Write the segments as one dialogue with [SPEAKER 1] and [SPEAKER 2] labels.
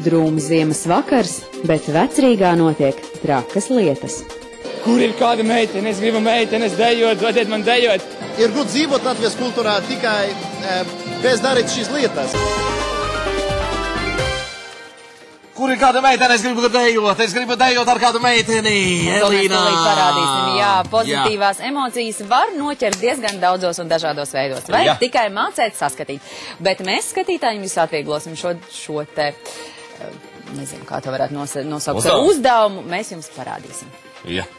[SPEAKER 1] Drūms ziemas vakars, bet Vecrīgā notiek trakas lietas.
[SPEAKER 2] Kur ir kāda meitene? Es gribu meitenes dejot, dodiet man dejot.
[SPEAKER 3] Ir grūti dzīvot Latvijas kultūrā tikai bez darīt šīs lietas.
[SPEAKER 4] Kur ir kāda meitene? Es gribu dejot ar kādu meiteni. Elīna.
[SPEAKER 5] Mēs parādīsim, jā, pozitīvās emocijas var noķert diezgan daudzos un dažādos veidos. Vai tikai mācēt saskatīt. Bet mēs skatītājiem jūs atvieglosim šo te, nezinu, kā to varētu nosaukt, uzdevumu, mēs jums parādīsim.
[SPEAKER 4] Jā.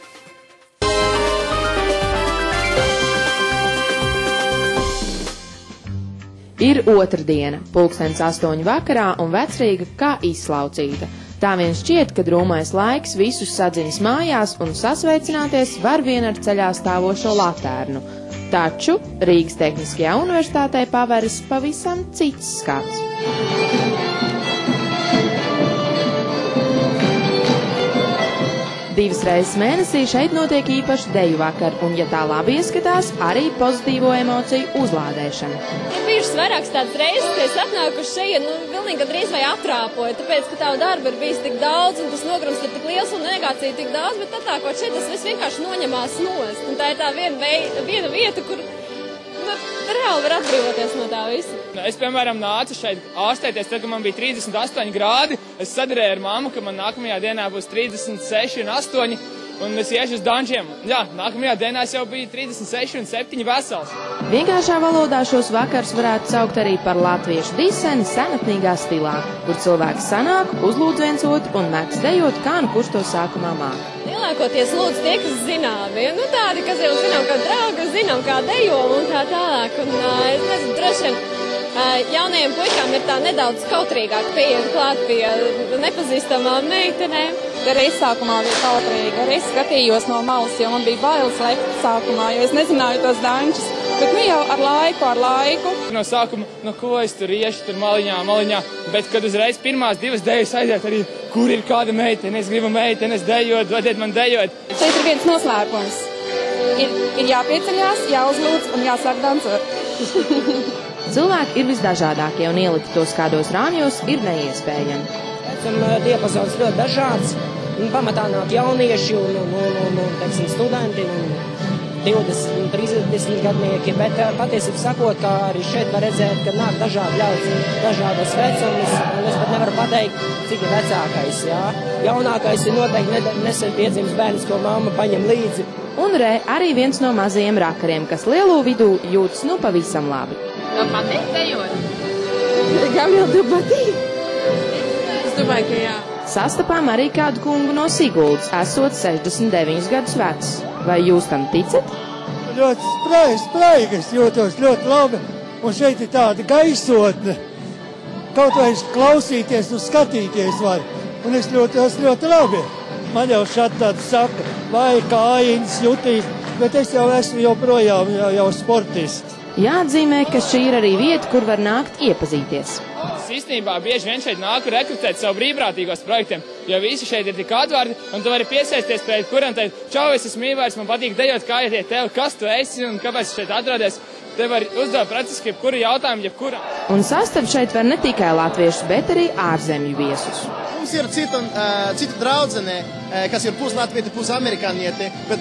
[SPEAKER 6] Ir otrdiena, 8:00 vakarā un Vecrīga kā izslaucīta. Tā vien šķiet, ka drūmais laiks visus sadziņas mājās un sasveicināties var vien ar ceļā stāvošo latērnu. Taču Rīgas Tehniskajā universitātē paveras pavisam cits skats. Divas reizes mēnesī šeit notiek īpaši deju vakar, un, ja tā labi ieskatās, arī pozitīvo emociju uzlādēšana.
[SPEAKER 7] Ir bijušas vairākas tādas reizes, ka es atnākuši šeit, pilnīgi gandrīz vai atrāpoju, tāpēc, ka tavu darbu ir bijis tik daudz, un tas nogrums ir tik liels un negācija tik daudz, bet atnākot šeit, tas viss vienkārši noņemās nost. Un tā ir tā viena vieta, kur reāli var atbrīvoties no tā visa.
[SPEAKER 2] Es, piemēram, nācu šeit ārstēties, tad, kad man bija 38 grādi. Es sadarēju ar mammu, ka man nākamajā dienā būs 36 un 8, un es iešu uz dančiem. Jā, nākamajā dienā es jau biju 36 un 7 vesels.
[SPEAKER 6] Vienkāršā valodā šos vakars varētu saukt arī par latviešu diseni senatnīgā stilā, kur cilvēki sanāk, uzlūdz viens otru un mēdz dejot, kā nu kurš to sākumā māk.
[SPEAKER 7] Lielākoties lūdzu tie, kas zināmi, tādi, kas jau zinām, kā draugi, zinām, kā dejo un tā tālāk. Un es nezinu, droši vien jaunajiem puikām ir tā nedaudz kautrīgāk pieiet klāt pie nepazīstamām meitenēm.
[SPEAKER 8] Arī es sākumā biju kautrīga, arī es skatījos no malas, jo man bija bailes lekt sākumā, jo es nezināju tos dančus. Bet jau ar laiku.
[SPEAKER 2] No sākuma, ko es tur iešu, tur maliņā, bet kad uzreiz pirmās divas dejas aiziet arī, kur ir kāda meitene? Es gribu meitenes dejot, dodiet man dejot.
[SPEAKER 8] Šeit ir viens noslēpums. Ir jāpieceļās, jāuzlūdz un jāsāk dancot.
[SPEAKER 6] Cilvēki ir visdažādākie un ielikt tos kādos rāmjos ir neiespējami.
[SPEAKER 9] Diapazons ļoti dažāds, un pamatā nāk jaunieši un studenti un 20 un 30 gadnieki, bet patiesībā sakot, kā arī šeit var redzēt, ka nāk dažādi ļauds, dažādas vecumus, un es pat nevaru pateikt, cik ir vecākais, jā. Jaunākais ir noteikti nesen piedzimis bērns, ko mamma paņem līdzi.
[SPEAKER 6] Un arī viens no mazajiem rakariem, kas lielo vidū jūtas pavisam labi.
[SPEAKER 8] Tev patīk dejot? Gabriel, tev patīk? Es domāju, ka jā.
[SPEAKER 6] Sastapām arī kādu kungu no Siguldas, esot 69 gadus vecs. Vai jūs tam ticat?
[SPEAKER 10] Ļoti spraigi, es jūtos ļoti labi, un šeit ir tāda gaisotne. Kaut vai klausīties un skatīties var, un es jūtos ļoti labi. Man jau šādi tāda saka, vai kājiņas jutīs, bet es jau esmu joprojām jau sportists.
[SPEAKER 6] Jāatzīmē, ka šī ir arī vieta, kur var nākt iepazīties.
[SPEAKER 2] Īstenībā bieži vien šeit nāku rekrutēt savu brīvprātīgos projektiem, jo visi šeit ir tik atvērti, un tu vari piesaisties pēc kuram teikt, čau, es esmu Ivars, man patīk dejot, kā iet tev, kas tu esi un kāpēc šeit atrodies. Te var uzdot praktiski jebkuru jautājumu, jebkuram.
[SPEAKER 6] Un sastapt šeit var ne tikai latviešus, bet arī ārzemju viesus.
[SPEAKER 3] Mums ir cita draudzene, kas ir puslatvieti, pusamerikānieti, bet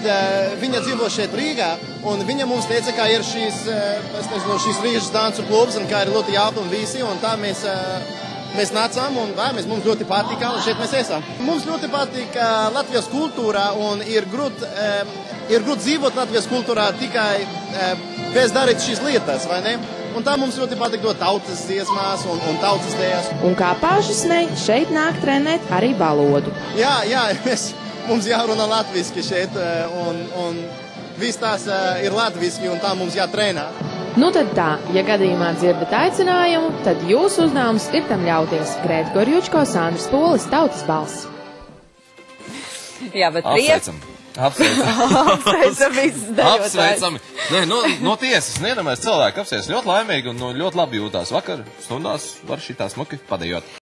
[SPEAKER 3] viņa dzīvo šeit Rīgā, un viņa mums teica, ka ir šīs Rīgas dancu klubs, un kā ir ļoti jauki un visi, un tā mēs nācām, un mums ļoti patika, un šeit mēs esam. Mums ļoti patika Latvijas kultūrā, un ir grūti dzīvot Latvijas kultūrā tikai bez darīt šīs lietas, vai ne? Un tā mums ļoti patīk dot tautas dziesmās un tautas dejas. Un kā pašasnei, šeit nāk trenēt arī valodu. Jā, mums jārunā latviski šeit, un viss tās ir latviski, un tā mums jātrenā.
[SPEAKER 6] Nu tad tā, ja gadījumā dzirdat aicinājumu, tad jūsu uzdevums ir tam ļauties. Grēta Gorjučko, Sandrs Polis, Tautas balss.
[SPEAKER 5] Jā, bet
[SPEAKER 4] Apsveicami. Nē, no tiesas, nevienamēs cilvēki apsies ļoti laimīgi un ļoti labi jūtās. Vakar stundās var šitā smuki padejot.